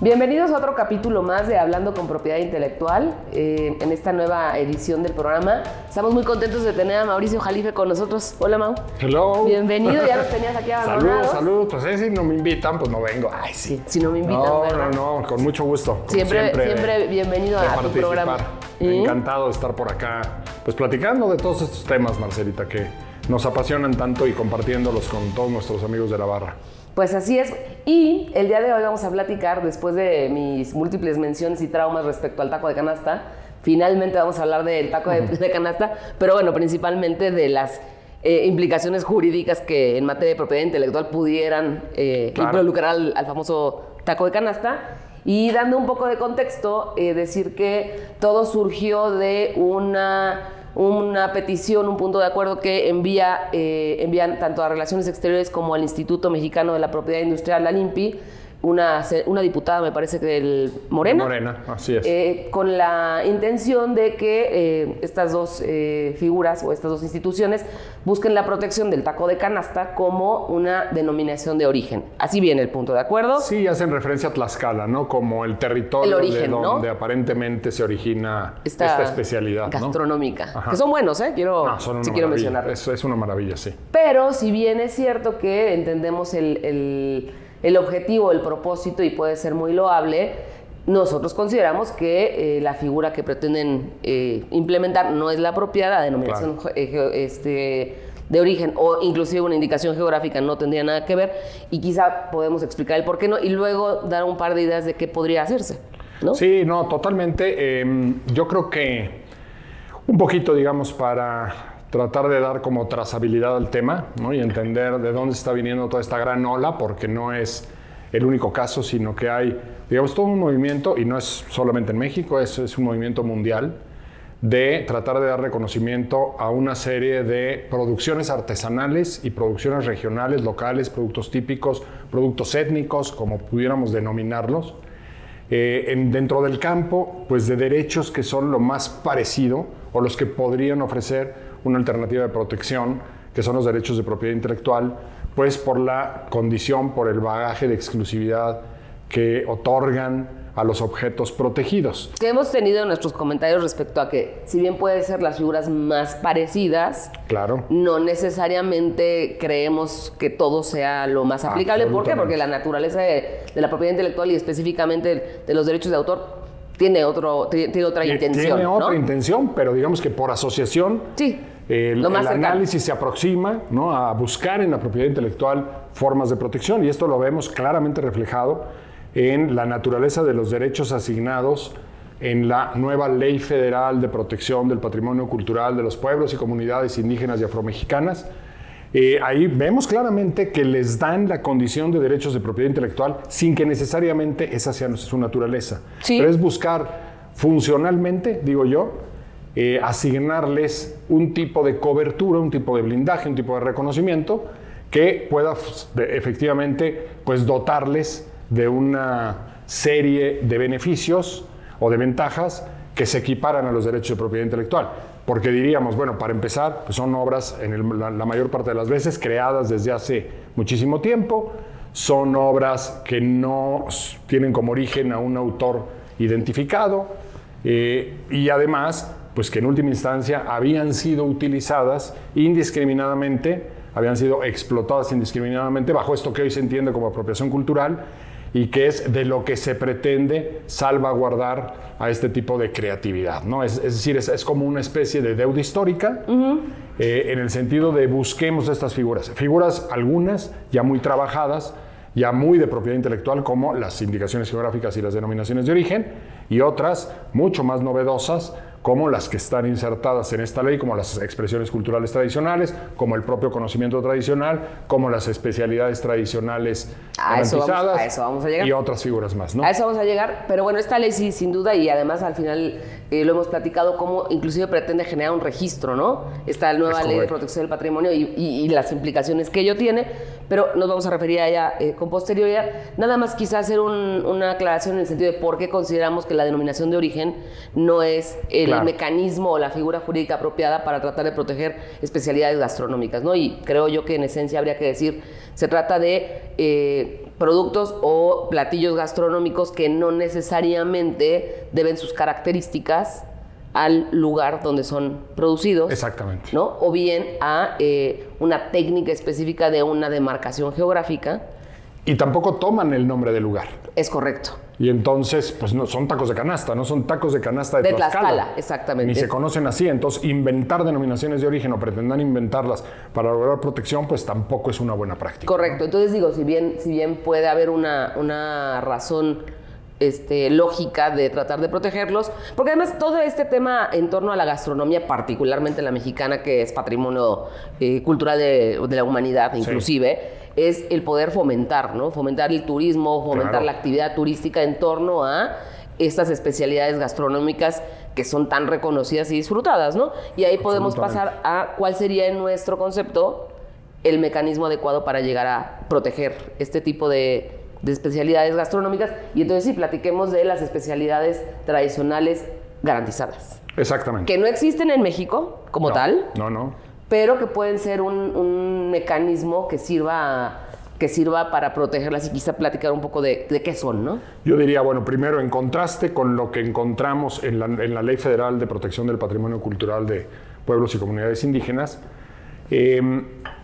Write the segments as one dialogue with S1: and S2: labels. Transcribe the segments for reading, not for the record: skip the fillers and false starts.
S1: Bienvenidos a otro capítulo más de Hablando con Propiedad Intelectual, en esta nueva edición del programa. Estamos muy contentos de tener a Mauricio Jalife con nosotros. Hola, Mau.
S2: Hello.
S1: Bienvenido, ya los tenías aquí abandonados.
S2: Saludos. Pues si no me invitan, pues no vengo. Ay, sí.
S1: Si no me invitan, ¿verdad?
S2: No, con mucho gusto.
S1: Siempre bienvenido a tu programa.
S2: Encantado de estar por acá, pues platicando de todos estos temas, Marcelita, que nos apasionan tanto y compartiéndolos con todos nuestros amigos de la barra.
S1: Pues así es, y el día de hoy vamos a platicar, después de mis múltiples menciones y traumas respecto al taco de canasta, finalmente vamos a hablar del taco de canasta, pero bueno, principalmente de las implicaciones jurídicas que en materia de propiedad intelectual pudieran involucrar al famoso taco de canasta. Y dando un poco de contexto, decir que todo surgió de una petición, un punto de acuerdo que envían tanto a Relaciones Exteriores como al Instituto Mexicano de la Propiedad Industrial, la INPI, una diputada, me parece que del Morena.
S2: Morena, así es.
S1: Con la intención de que estas dos figuras o estas dos instituciones busquen la protección del taco de canasta como una denominación de origen. Así viene el punto de acuerdo.
S2: Sí, hacen referencia a Tlaxcala, ¿no? Como el territorio
S1: origen,
S2: de donde aparentemente se origina esta especialidad
S1: gastronómica.
S2: ¿No?
S1: Que son buenos, ¿eh? Quiero mencionarlo.
S2: Es una maravilla, sí.
S1: Pero si bien es cierto que entendemos el objetivo, el propósito, y puede ser muy loable, nosotros consideramos que la figura que pretenden implementar no es la apropiada, la denominación de origen o inclusive una indicación geográfica no tendría nada que ver, y quizá podemos explicar el por qué no y luego dar un par de ideas de qué podría hacerse, ¿no?
S2: Sí, no, totalmente. Yo creo que un poquito, digamos, para tratar de dar como trazabilidad al tema, ¿no? Y entender de dónde está viniendo toda esta gran ola, porque no es el único caso, sino que hay, digamos, todo un movimiento, y no es solamente en México, es un movimiento mundial, de tratar de dar reconocimiento a una serie de producciones artesanales y producciones regionales, locales, productos típicos, productos étnicos, como pudiéramos denominarlos, dentro del campo, pues de derechos que son lo más parecido o los que podrían ofrecer una alternativa de protección, que son los derechos de propiedad intelectual, pues por la condición, por el bagaje de exclusividad que otorgan a los objetos protegidos.
S1: Que hemos tenido nuestros comentarios respecto a que, si bien pueden ser las figuras más parecidas,
S2: claro,
S1: no necesariamente creemos que todo sea lo más aplicable. ¿Por qué? Porque la naturaleza de la propiedad intelectual y específicamente de los derechos de autor tiene otra intención.
S2: Tiene otra
S1: ¿no?
S2: intención, pero digamos que por asociación,
S1: sí,
S2: el análisis se aproxima, ¿no?, a buscar en la propiedad intelectual formas de protección, y esto lo vemos claramente reflejado en la naturaleza de los derechos asignados en la nueva Ley Federal de Protección del Patrimonio Cultural de los Pueblos y Comunidades Indígenas y Afromexicanas. Ahí vemos claramente que les dan la condición de derechos de propiedad intelectual sin que necesariamente esa sea su naturaleza. Sí. Pero es buscar funcionalmente, digo yo, asignarles un tipo de cobertura, un tipo de blindaje, un tipo de reconocimiento que pueda efectivamente, pues, dotarles de una serie de beneficios o de ventajas que se equiparan a los derechos de propiedad intelectual. Porque diríamos, bueno, para empezar, pues son obras, la mayor parte de las veces, creadas desde hace muchísimo tiempo, son obras que no tienen como origen a un autor identificado, y además, pues que en última instancia habían sido utilizadas indiscriminadamente, habían sido explotadas indiscriminadamente bajo esto que hoy se entiende como apropiación cultural, y que es de lo que se pretende salvaguardar a este tipo de creatividad, ¿no? Es decir, es como una especie de deuda histórica, en el sentido de busquemos estas figuras algunas ya muy trabajadas, ya muy de propiedad intelectual, como las indicaciones geográficas y las denominaciones de origen, y otras mucho más novedosas, como las que están insertadas en esta ley, como las expresiones culturales tradicionales, como el propio conocimiento tradicional, como las especialidades tradicionales garantizadas,
S1: a eso vamos a llegar.
S2: Y otras figuras más, ¿no?
S1: A eso vamos a llegar, pero bueno, esta ley sí, sin duda, y además al final lo hemos platicado, cómo inclusive pretende generar un registro, ¿no? Esta nueva ley de protección del patrimonio y las implicaciones que ello tiene, pero nos vamos a referir a ella con posterioridad. Nada más quizá hacer una aclaración en el sentido de por qué consideramos que la denominación de origen no es el mecanismo o la figura jurídica apropiada para tratar de proteger especialidades gastronómicas, ¿no? Y creo yo que en esencia habría que decir, se trata de productos o platillos gastronómicos que no necesariamente deben sus características al lugar donde son producidos.
S2: Exactamente.
S1: ¿No? O bien a una técnica específica de una demarcación geográfica.
S2: Y tampoco toman el nombre del lugar.
S1: Es correcto.
S2: Y entonces, pues no son tacos de canasta, no son tacos de canasta de
S1: Tlaxcala, exactamente.
S2: Ni se conocen así. Entonces, inventar denominaciones de origen o pretendan inventarlas para lograr protección, pues tampoco es una buena práctica.
S1: Correcto.
S2: ¿no?
S1: Entonces digo, si bien puede haber una razón lógica de tratar de protegerlos, porque además todo este tema en torno a la gastronomía, particularmente la mexicana, que es patrimonio cultural de la humanidad inclusive, es el poder fomentar, ¿no? Fomentar el turismo, fomentar la actividad turística en torno a estas especialidades gastronómicas que son tan reconocidas y disfrutadas, ¿no? Y ahí podemos pasar a cuál sería en nuestro concepto el mecanismo adecuado para llegar a proteger este tipo de especialidades gastronómicas. Y entonces sí, platiquemos de las especialidades tradicionales garantizadas.
S2: Exactamente.
S1: Que no existen en México como tal.
S2: No.
S1: Pero que pueden ser un mecanismo que sirva para protegerlas y quizá platicar un poco de qué son, ¿no?
S2: Yo diría, bueno, primero, en contraste con lo que encontramos en la Ley Federal de Protección del Patrimonio Cultural de Pueblos y Comunidades Indígenas,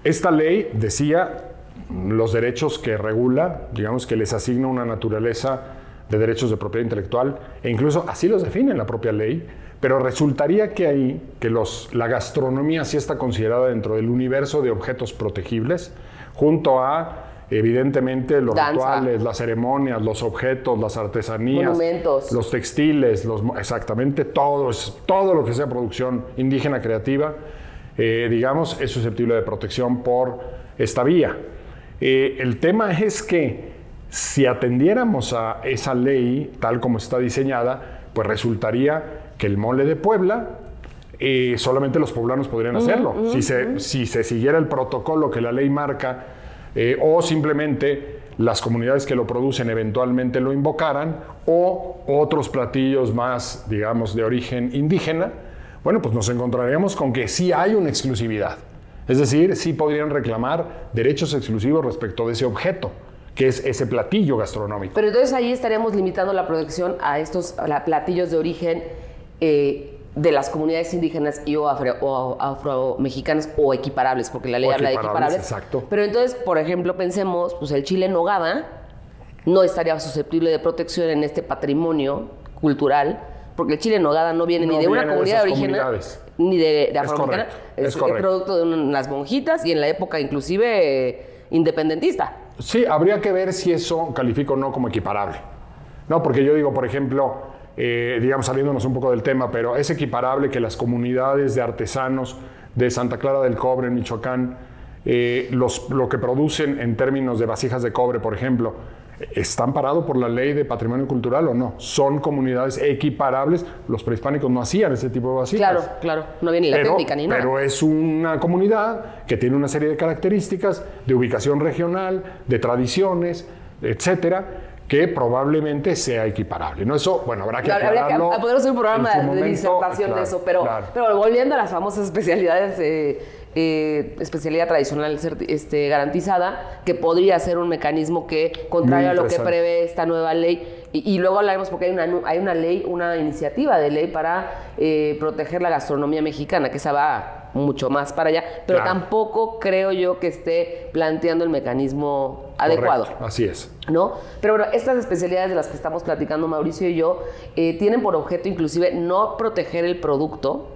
S2: esta ley decía los derechos que regula, digamos que les asigna una naturaleza de derechos de propiedad intelectual, e incluso así los define en la propia ley, pero resultaría que ahí, que la gastronomía sí está considerada dentro del universo de objetos protegibles, junto a, evidentemente, los rituales, las ceremonias, los objetos, las artesanías,
S1: monumentos,
S2: los textiles, exactamente todo lo que sea producción indígena creativa, digamos, es susceptible de protección por esta vía. El tema es que si atendiéramos a esa ley tal como está diseñada, pues resultaría que el mole de Puebla solamente los poblanos podrían hacerlo. Si se siguiera el protocolo que la ley marca, o simplemente las comunidades que lo producen eventualmente lo invocaran, o otros platillos más, digamos, de origen indígena, bueno, pues nos encontraríamos con que sí hay una exclusividad. Es decir, sí podrían reclamar derechos exclusivos respecto de ese objeto, que es ese platillo gastronómico.
S1: Pero entonces ahí estaríamos limitando la protección a estos platillos de origen de las comunidades indígenas y o afromexicanas o equiparables, porque la ley habla de equiparables.
S2: Exacto.
S1: Pero entonces, por ejemplo, pensemos, pues el chile en nogada no estaría susceptible de protección en este patrimonio cultural, porque el chile en nogada no viene ni de una comunidad de origen ni de afromexicana. Es producto de unas monjitas y en la época inclusive independentista.
S2: Sí, habría que ver si eso califica o no como equiparable. No, porque yo digo, por ejemplo, digamos, saliéndonos un poco del tema, pero es equiparable que las comunidades de artesanos de Santa Clara del Cobre, en Michoacán, lo que producen en términos de vasijas de cobre, por ejemplo, ¿están parados por la ley de patrimonio cultural o no? Son comunidades equiparables. Los prehispánicos no hacían ese tipo de vasijas.
S1: Claro. No viene ni la técnica ni nada.
S2: Pero es una comunidad que tiene una serie de características de ubicación regional, de tradiciones, etcétera, que probablemente sea equiparable. ¿No? Eso, bueno, habrá que aclararlo.
S1: Habría que poder hacer un programa de disertación de eso. Pero volviendo a las famosas especialidades, especialidad tradicional garantizada, que podría ser un mecanismo que, contrario a lo que prevé esta nueva ley, y luego hablaremos porque hay una ley, una iniciativa de ley para proteger la gastronomía mexicana, que esa va mucho más para allá, pero tampoco creo yo que esté planteando el mecanismo adecuado.
S2: Correcto, así es.
S1: ¿No? Pero bueno, estas especialidades de las que estamos platicando Mauricio y yo tienen por objeto inclusive no proteger el producto,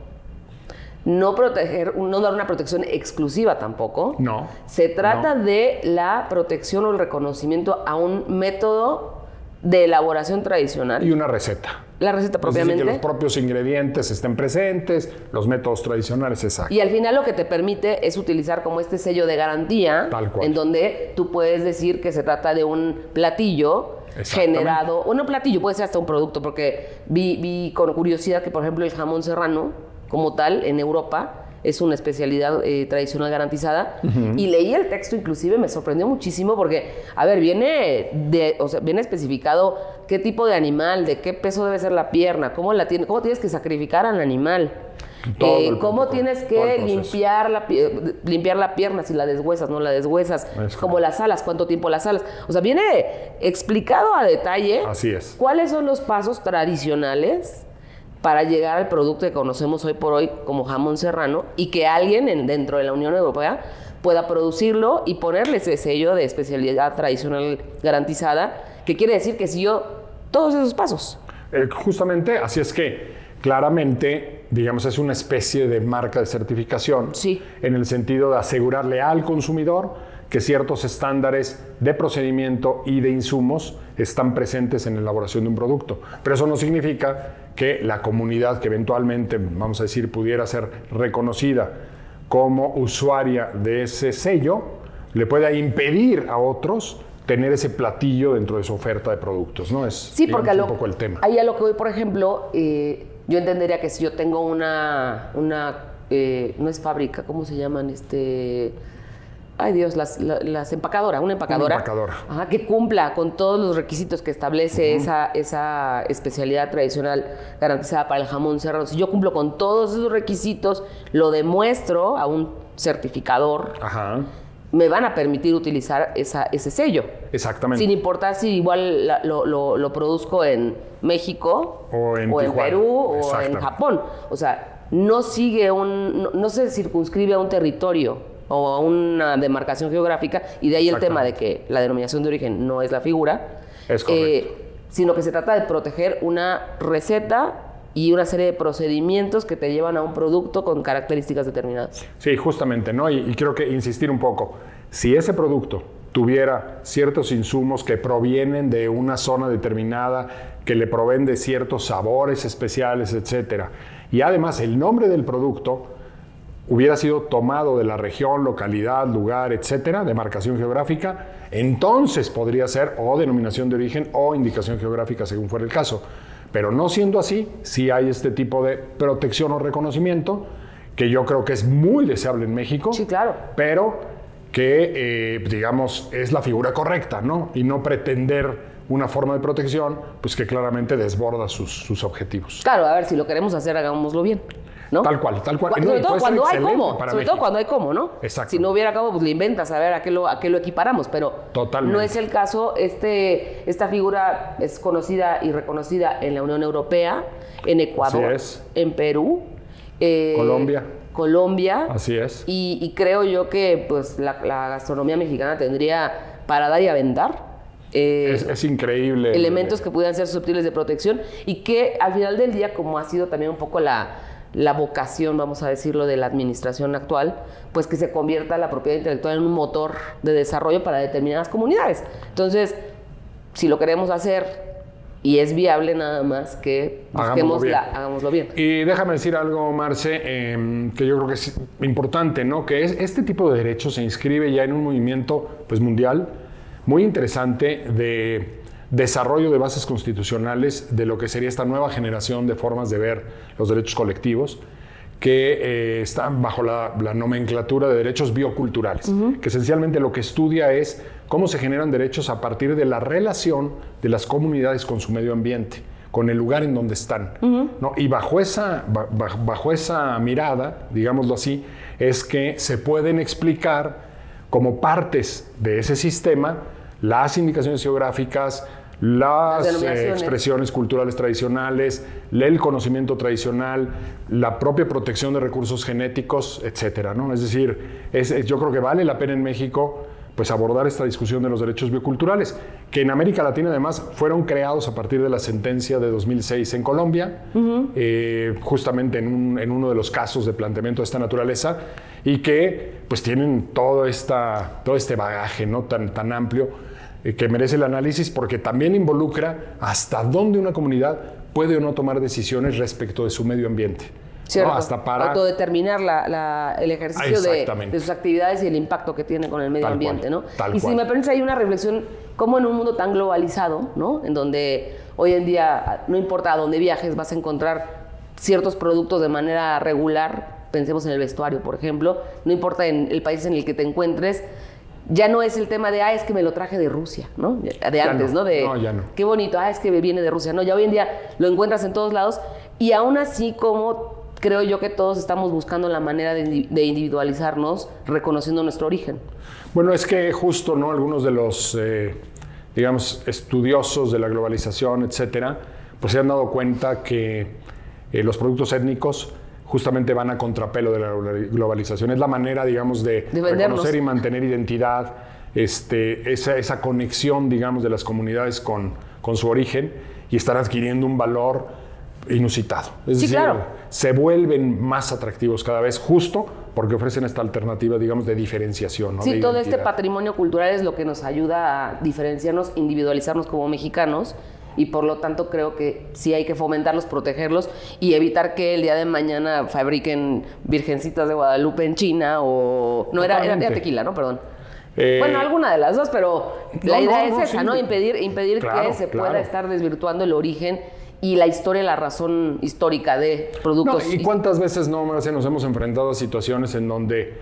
S1: no dar una protección exclusiva tampoco.
S2: No.
S1: Se trata de la protección o el reconocimiento a un método de elaboración tradicional.
S2: Y una receta.
S1: La receta propiamente.
S2: Es decir, que los propios ingredientes estén presentes, los métodos tradicionales, exacto.
S1: Y al final lo que te permite es utilizar como este sello de garantía,
S2: Tal cual.
S1: en donde tú puedes decir que se trata de un platillo generado, o no platillo, puede ser hasta un producto, porque vi con curiosidad que, por ejemplo, el jamón serrano, como tal, en Europa, es una especialidad tradicional garantizada. Y leí el texto, inclusive me sorprendió muchísimo porque, a ver, viene especificado qué tipo de animal, de qué peso debe ser la pierna, cómo tienes que sacrificar al animal, cómo tienes que limpiar la pierna, si la deshuesas, no la deshuesas, como las alas, cuánto tiempo las alas. O sea, viene explicado a detalle.
S2: Así es.
S1: Cuáles son los pasos tradicionales para llegar al producto que conocemos hoy por hoy como jamón serrano, y que alguien dentro de la Unión Europea pueda producirlo y ponerle ese sello de especialidad tradicional garantizada, que quiere decir que siguió todos esos pasos.
S2: Justamente, así es que claramente, digamos, es una especie de marca de certificación,
S1: sí,
S2: en el sentido de asegurarle al consumidor que ciertos estándares de procedimiento y de insumos están presentes en la elaboración de un producto. Pero eso no significa que la comunidad que eventualmente, vamos a decir, pudiera ser reconocida como usuaria de ese sello, le pueda impedir a otros tener ese platillo dentro de su oferta de productos, ¿no? Es,
S1: sí, porque
S2: un poco el tema.
S1: Ahí a lo que voy, por ejemplo, yo entendería que si yo tengo una no es fábrica, ¿cómo se llaman? Ay Dios, una empacadora.
S2: Una empacadora.
S1: Ajá, que cumpla con todos los requisitos que establece esa especialidad tradicional garantizada para el jamón serrano. Si yo cumplo con todos esos requisitos, lo demuestro a un certificador, me van a permitir utilizar ese sello.
S2: Exactamente.
S1: Sin importar si igual lo produzco en México, o en Perú, o en Japón. O sea, no se circunscribe a un territorio o a una demarcación geográfica, y de ahí el tema de que la denominación de origen no es la figura,
S2: es correcto,
S1: sino que se trata de proteger una receta y una serie de procedimientos que te llevan a un producto con características determinadas.
S2: Sí, justamente, ¿no? Y quiero que insistir un poco. Si ese producto tuviera ciertos insumos que provienen de una zona determinada, que le proveen de ciertos sabores especiales, etcétera, y además el nombre del producto hubiera sido tomado de la región, localidad, lugar, etcétera, demarcación geográfica, entonces podría ser o denominación de origen o indicación geográfica, según fuera el caso. Pero no siendo así, sí hay este tipo de protección o reconocimiento, que yo creo que es muy deseable en México.
S1: Sí, claro.
S2: Pero que, digamos, es la figura correcta, ¿no? Y no pretender una forma de protección, pues que claramente desborda sus objetivos.
S1: Claro, a ver, si lo queremos hacer, hagámoslo bien, ¿no?
S2: Tal cual.
S1: Sobre todo cuando hay cómo, cuando hay cómo, ¿no?
S2: Exacto.
S1: Si no hubiera cómo, pues le inventas a ver a qué lo equiparamos, pero
S2: totalmente.
S1: No es el caso. Esta figura es conocida y reconocida en la Unión Europea, en Ecuador, en Perú, Colombia.
S2: Así es.
S1: Y creo yo que pues la gastronomía mexicana tendría para dar y aventar.
S2: Es increíble.
S1: Elementos que pudieran ser susceptibles de protección, y que al final del día, como ha sido también un poco la vocación, vamos a decirlo, de la administración actual, pues que se convierta la propiedad intelectual en un motor de desarrollo para determinadas comunidades. Entonces, si lo queremos hacer y es viable, nada más que hagámoslo bien.
S2: Y déjame decir algo, Marce, que yo creo que es importante, ¿no? Que este tipo de derechos se inscribe ya en un movimiento pues, mundial muy interesante de desarrollo de bases constitucionales de lo que sería esta nueva generación de formas de ver los derechos colectivos, que están bajo la nomenclatura de derechos bioculturales, que esencialmente lo que estudia es cómo se generan derechos a partir de la relación de las comunidades con su medio ambiente, con el lugar en donde están, ¿no? Y bajo esa mirada, digámoslo así, es que se pueden explicar como partes de ese sistema las indicaciones geográficas, las expresiones culturales tradicionales, el conocimiento tradicional, la propia protección de recursos genéticos, etcétera, ¿no? Es decir, yo creo que vale la pena en México pues, abordar esta discusión de los derechos bioculturales, que en América Latina además fueron creados a partir de la sentencia de 2006 en Colombia, justamente en uno de los casos de planteamiento de esta naturaleza, y que pues tienen todo este bagaje, ¿no? tan amplio, que merece el análisis porque también involucra hasta dónde una comunidad puede o no tomar decisiones respecto de su medio ambiente.
S1: Cierto.
S2: ¿No? Hasta para
S1: autodeterminar el ejercicio de sus actividades y el impacto que tiene con el medio ambiente, ¿no? Y si me permites, hay una reflexión, como en un mundo tan globalizado, ¿no? En donde hoy en día, no importa a dónde viajes, vas a encontrar ciertos productos de manera regular. Pensemos en el vestuario, por ejemplo. No importa en el país en el que te encuentres, ya no es el tema de, es que me lo traje de Rusia, ¿no? De antes, ¿no?
S2: No, ya no.
S1: Qué bonito, es que viene de Rusia. No, ya hoy en día lo encuentras en todos lados y aún así como creo yo que todos estamos buscando la manera de individualizarnos, reconociendo nuestro origen.
S2: Bueno, es que justo, ¿no? Algunos de los, digamos, estudiosos de la globalización, etcétera, pues se han dado cuenta que los productos étnicos justamente van a contrapelo de la globalización. Es la manera, digamos, de reconocer y mantener identidad, esa conexión, digamos, de las comunidades con su origen y estar adquiriendo un valor inusitado. Es decir,
S1: claro.
S2: Se vuelven más atractivos cada vez justo porque ofrecen esta alternativa, digamos, de diferenciación, ¿no?
S1: Sí,
S2: de
S1: todo
S2: identidad.
S1: este patrimonio cultural es lo que nos ayuda a diferenciarnos, individualizarnos como mexicanos y por lo tanto creo que sí hay que fomentarlos, protegerlos y evitar que el día de mañana fabriquen virgencitas de Guadalupe en China o... No, era tequila, ¿no? Perdón. Bueno, alguna de las dos, pero la idea es esa, ¿no? Impedir
S2: claro,
S1: que se pueda estar desvirtuando el origen y la historia, la razón histórica de productos.
S2: No, ¿y cuántas veces nos hemos enfrentado a situaciones en donde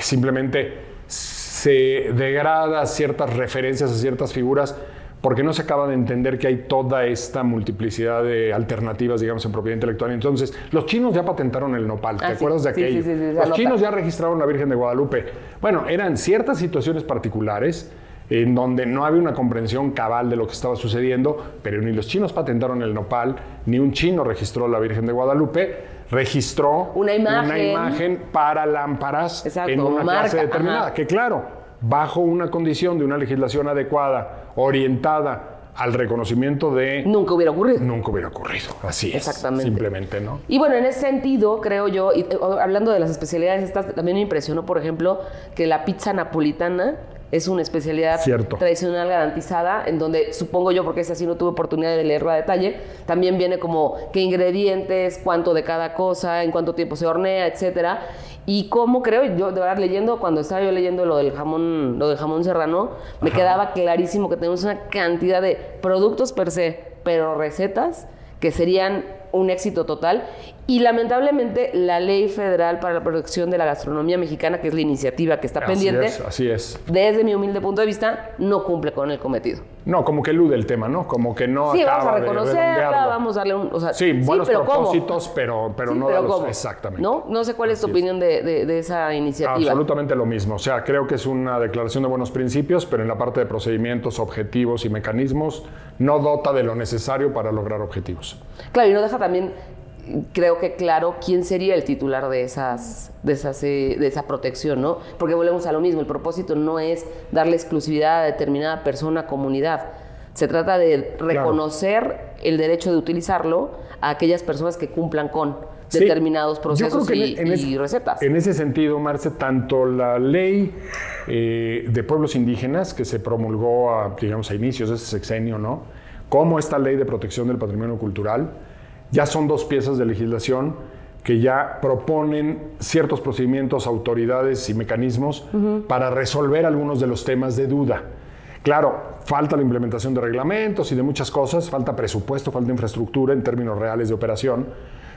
S2: simplemente se degrada ciertas referencias a ciertas figuras porque no se acaba de entender que hay toda esta multiplicidad de alternativas, digamos, en propiedad intelectual? Entonces, los chinos ya patentaron el nopal, ¿te acuerdas de aquello?
S1: Sí,
S2: los chinos ya registraron la Virgen de Guadalupe. Bueno, eran ciertas situaciones particulares en donde no había una comprensión cabal de lo que estaba sucediendo, pero ni los chinos patentaron el nopal, ni un chino registró la Virgen de Guadalupe, registró
S1: una
S2: imagen para lámparas.
S1: Exacto,
S2: en una clase determinada,
S1: ajá.
S2: que claro, bajo una condición de una legislación adecuada, orientada al reconocimiento de...
S1: Nunca hubiera ocurrido.
S2: Nunca hubiera ocurrido, así es.
S1: Exactamente.
S2: Simplemente, ¿no?
S1: Y bueno, en ese sentido, creo yo, y hablando de las especialidades estas, también me impresionó, por ejemplo, que la pizza napolitana es una especialidad tradicional garantizada, en donde supongo yo, porque esa sí no tuve oportunidad de leerlo a detalle, también viene como qué ingredientes, cuánto de cada cosa, en cuánto tiempo se hornea, etcétera. Y cómo creo yo, de verdad, cuando estaba yo leyendo lo del jamón serrano, me quedaba clarísimo que tenemos una cantidad de productos per se, pero recetas que serían un éxito total. Y lamentablemente la Ley Federal para la Protección de la Gastronomía Mexicana, que es la iniciativa que está pendiente,
S2: así es.
S1: Desde mi humilde punto de vista, no cumple con el cometido.
S2: No, como que elude el tema, ¿no? Como que no
S1: sí,
S2: acaba
S1: vamos a reconocerla, vamos a darle un... O sea,
S2: sí, buenos
S1: pero
S2: propósitos,
S1: ¿cómo?
S2: pero
S1: sí,
S2: no
S1: pero
S2: de los...
S1: ¿cómo?
S2: Exactamente.
S1: No sé cuál es tu opinión de esa iniciativa.
S2: Absolutamente lo mismo. O sea, creo que es una declaración de buenos principios, pero en la parte de procedimientos, objetivos y mecanismos, no dota de lo necesario para lograr objetivos.
S1: Claro, y no deja también... Creo que claro quién sería el titular de esa protección, ¿no? Porque volvemos a lo mismo, el propósito no es darle exclusividad a determinada persona, comunidad. Se trata de reconocer el derecho de utilizarlo a aquellas personas que cumplan con determinados procesos y recetas.
S2: En ese sentido, Marce, tanto la ley de pueblos indígenas que se promulgó a inicios de ese sexenio, ¿no? Como esta ley de protección del patrimonio cultural, ya son dos piezas de legislación que ya proponen ciertos procedimientos, autoridades y mecanismos para resolver algunos de los temas de duda. Claro, falta la implementación de reglamentos y de muchas cosas, falta presupuesto, falta infraestructura en términos reales de operación,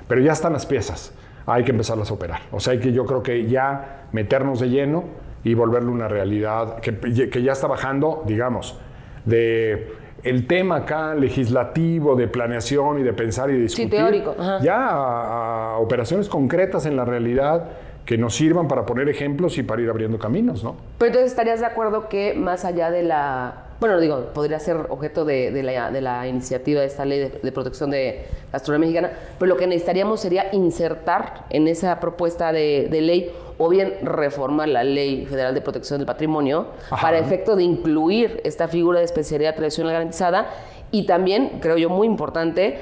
S2: pero ya están las piezas, hay que empezarlas a operar. O sea, yo creo que ya meternos de lleno y volverlo una realidad que ya está bajando, digamos, de... El tema acá legislativo de planeación y de pensar y de discutir,
S1: teórico,
S2: ya a operaciones concretas en la realidad que nos sirvan para poner ejemplos y para ir abriendo caminos, ¿no?
S1: Pero entonces estarías de acuerdo que más allá de la... Bueno, podría ser objeto de la iniciativa de esta ley de protección de gastronomía mexicana, pero lo que necesitaríamos sería insertar en esa propuesta de ley o bien reformar la Ley Federal de Protección del Patrimonio para efecto de incluir esta figura de especialidad tradicional garantizada y también, creo yo, muy importante,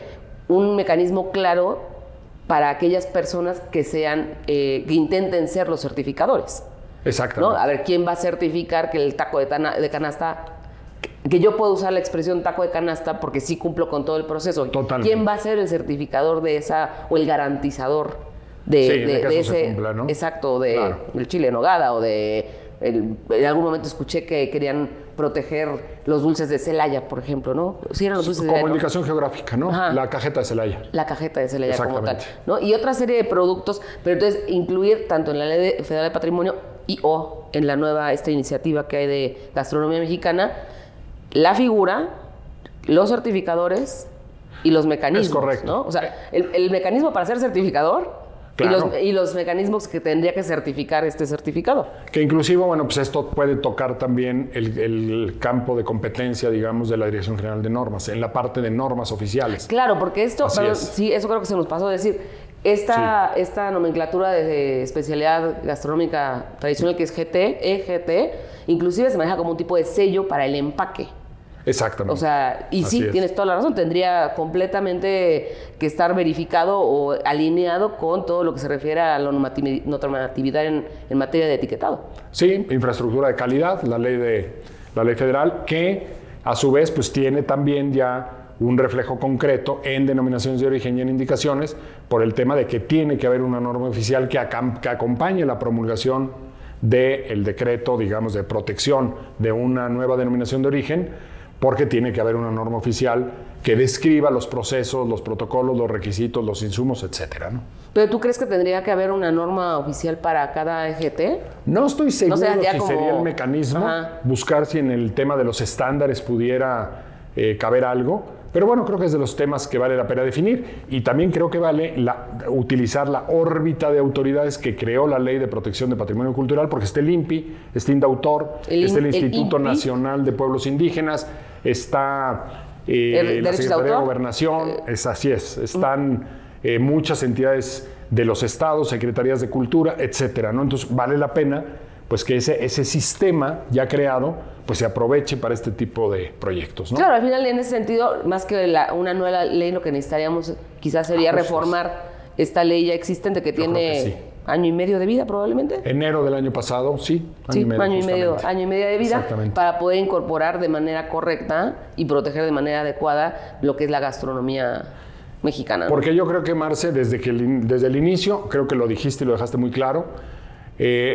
S1: un mecanismo claro para aquellas personas que que intenten ser los certificadores.
S2: Exactamente.
S1: ¿No? A ver, ¿quién va a certificar que el taco de canasta que yo puedo usar la expresión taco de canasta porque sí cumplo con todo el proceso.
S2: Totalmente.
S1: ¿Quién va a ser el certificador de esa o el garantizador
S2: de que eso
S1: ese?
S2: se cumpla, ¿no?
S1: Exacto,
S2: Claro.
S1: del chile en nogada o en algún momento escuché que querían proteger los dulces de Celaya, por ejemplo, ¿no? Sí, eran los dulces de
S2: Como
S1: Celaya, ¿no?
S2: indicación geográfica, ¿no?
S1: Ajá.
S2: La cajeta de Celaya.
S1: La cajeta de Celaya como tal,
S2: Exactamente.
S1: ¿no? Y otra serie de productos, pero entonces incluir tanto en la Ley Federal de Patrimonio o en la nueva iniciativa que hay de gastronomía mexicana, la figura, los certificadores y los mecanismos.
S2: Es correcto.
S1: ¿no? O sea, el mecanismo para ser certificador
S2: Claro.
S1: y los mecanismos que tendría que certificar este certificado.
S2: Que inclusive, bueno, pues esto puede tocar también el campo de competencia, digamos, de la Dirección General de Normas, en la parte de normas oficiales.
S1: Claro, porque esto,
S2: Así
S1: perdón,
S2: es.
S1: sí, eso creo que se nos pasó a decir. Esta nomenclatura de especialidad gastronómica tradicional que es EGT, inclusive se maneja como un tipo de sello para el empaque.
S2: Exactamente.
S1: O sea, y
S2: Así
S1: sí,
S2: es.
S1: tienes toda la razón, tendría completamente que estar verificado o alineado con todo lo que se refiere a la normatividad en materia de etiquetado.
S2: Sí, infraestructura de calidad, la ley federal, que a su vez pues tiene también ya un reflejo concreto en denominaciones de origen y en indicaciones por el tema de que tiene que haber una norma oficial que acompañe la promulgación del decreto, digamos, de protección de una nueva denominación de origen, porque tiene que haber una norma oficial que describa los procesos, los protocolos, los requisitos, los insumos, etcétera, ¿no?
S1: ¿Pero tú crees que tendría que haber una norma oficial para cada EGT?
S2: No estoy seguro
S1: ya
S2: si
S1: como-
S2: sería el mecanismo,
S1: Ajá.
S2: buscar si en el tema de los estándares pudiera caber algo, pero bueno, creo que es de los temas que vale la pena definir y también creo que vale utilizar la órbita de autoridades que creó la Ley de Protección de Patrimonio Cultural, porque está el INPI, está Indautor, está el Instituto
S1: INPI.
S2: Nacional de Pueblos Indígenas, está la
S1: ¿Derechos de
S2: Secretaría de
S1: autor?
S2: Gobernación, así es, están muchas entidades de los estados, secretarías de cultura, etcétera, ¿no? Entonces vale la pena pues que ese sistema ya creado pues se aproveche para este tipo de proyectos, ¿no?
S1: Claro, al final en ese sentido, más que una nueva ley, lo que necesitaríamos quizás sería reformar esta ley ya existente que
S2: Yo creo
S1: tiene
S2: que sí.
S1: año y medio de vida probablemente.
S2: Enero del año pasado, sí,
S1: Sí, año y medio
S2: justamente.
S1: de vida
S2: Exactamente.
S1: para poder incorporar de manera correcta y proteger de manera adecuada lo que es la gastronomía mexicana, ¿no?
S2: Porque yo creo que, Marce, desde el inicio, creo que lo dijiste y lo dejaste muy claro,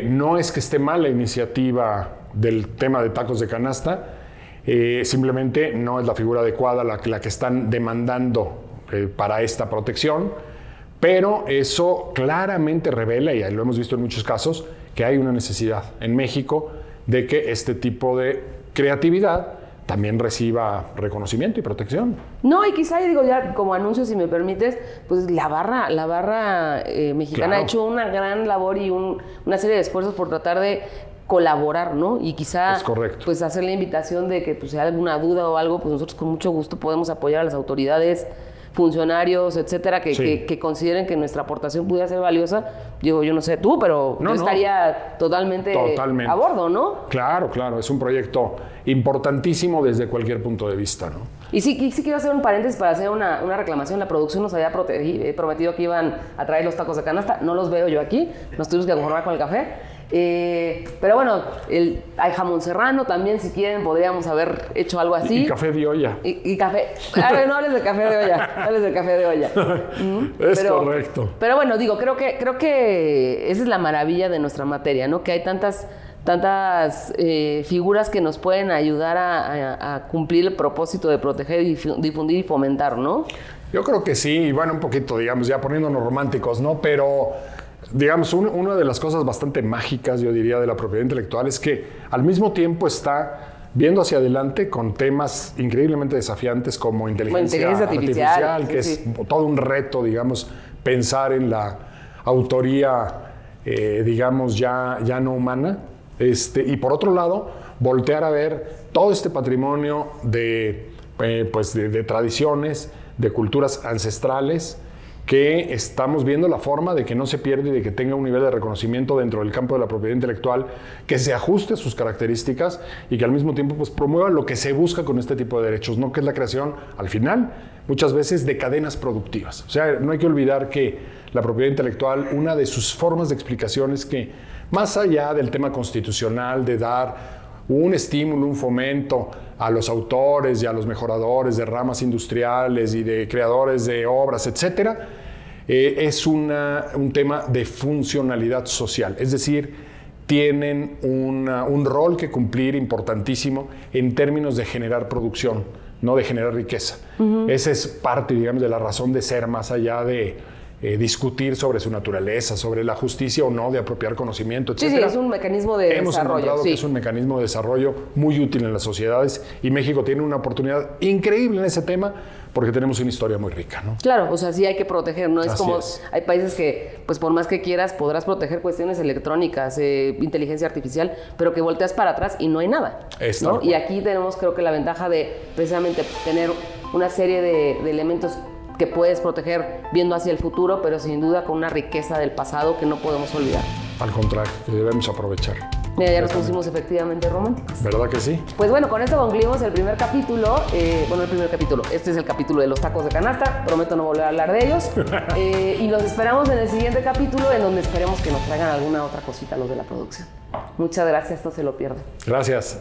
S2: no es que esté mal la iniciativa del tema de tacos de canasta, simplemente no es la figura adecuada la que están demandando para esta protección, pero eso claramente revela, y lo hemos visto en muchos casos, que hay una necesidad en México de que este tipo de creatividad también reciba reconocimiento y protección.
S1: No, y quizá, digo, ya como anuncio, si me permites, pues la barra mexicana
S2: Claro.
S1: ha hecho una gran labor y una serie de esfuerzos por tratar de colaborar, ¿no? Y quizá,
S2: Es correcto.
S1: pues hacer la invitación de que pues, si hay alguna duda o algo, pues nosotros con mucho gusto podemos apoyar a las autoridades, funcionarios, etcétera,
S2: Sí.
S1: que consideren que nuestra aportación pudiera ser valiosa. Digo, yo no sé tú, pero
S2: No,
S1: yo
S2: no.
S1: estaría totalmente a bordo, ¿no?
S2: Claro, claro, es un proyecto importantísimo desde cualquier punto de vista, ¿no?
S1: Y sí quiero hacer un paréntesis para hacer una reclamación. La producción nos había prometido que iban a traer los tacos de canasta. No los veo yo aquí. Nos tuvimos que conformar con el café. Pero bueno, hay jamón serrano también. Si quieren, podríamos haber hecho algo así.
S2: Y café de olla.
S1: Y café. A ver, no hables de café de olla. No hables de café de olla.
S2: Es correcto.
S1: Pero bueno, digo, creo que esa es la maravilla de nuestra materia, ¿no? Que hay tantas figuras que nos pueden ayudar a cumplir el propósito de proteger, difundir y fomentar, ¿no?
S2: Yo creo que sí, y bueno, un poquito, digamos, ya poniéndonos románticos, ¿no? Pero, digamos, una de las cosas bastante mágicas, yo diría, de la propiedad intelectual es que al mismo tiempo está viendo hacia adelante con temas increíblemente desafiantes como inteligencia artificial, que
S1: sí.
S2: es todo un reto, digamos, pensar en la autoría, digamos, ya no humana. Y por otro lado, voltear a ver todo este patrimonio de tradiciones, de culturas ancestrales, que estamos viendo la forma de que no se pierda y de que tenga un nivel de reconocimiento dentro del campo de la propiedad intelectual que se ajuste a sus características y que al mismo tiempo pues, promueva lo que se busca con este tipo de derechos, ¿no? Que es la creación, al final, muchas veces de cadenas productivas. O sea, no hay que olvidar que la propiedad intelectual, una de sus formas de explicación es que más allá del tema constitucional, de dar un estímulo, un fomento a los autores y a los mejoradores de ramas industriales y de creadores de obras, etcétera, es un tema de funcionalidad social. Es decir, tienen un rol que cumplir importantísimo en términos de generar producción, no de generar riqueza. Esa es parte, digamos, de la razón de ser, más allá de discutir sobre su naturaleza, sobre la justicia o no de apropiar conocimiento, etc.
S1: Sí, es un mecanismo de
S2: Hemos
S1: desarrollo.
S2: encontrado
S1: Sí.
S2: que es un mecanismo de desarrollo muy útil en las sociedades y México tiene una oportunidad increíble en ese tema porque tenemos una historia muy rica, ¿no?
S1: Claro, o sea, sí hay que proteger, no es
S2: Así
S1: como,
S2: es.
S1: hay países que, pues por más que quieras, podrás proteger cuestiones electrónicas, inteligencia artificial, pero que volteas para atrás y no hay nada,
S2: Es
S1: ¿no?
S2: tal cual.
S1: Y aquí tenemos, creo que la ventaja de precisamente tener una serie de elementos que puedes proteger viendo hacia el futuro, pero sin duda con una riqueza del pasado que no podemos olvidar.
S2: Al contrario, que debemos aprovechar.
S1: Mira, ya nos pusimos efectivamente románticos.
S2: ¿Verdad que sí?
S1: Pues bueno, con esto concluimos el primer capítulo. Este es el capítulo de los tacos de canasta. Prometo no volver a hablar de ellos. Y los esperamos en el siguiente capítulo, en donde esperemos que nos traigan alguna otra cosita los de la producción. Muchas gracias, no se lo pierdan.
S2: Gracias.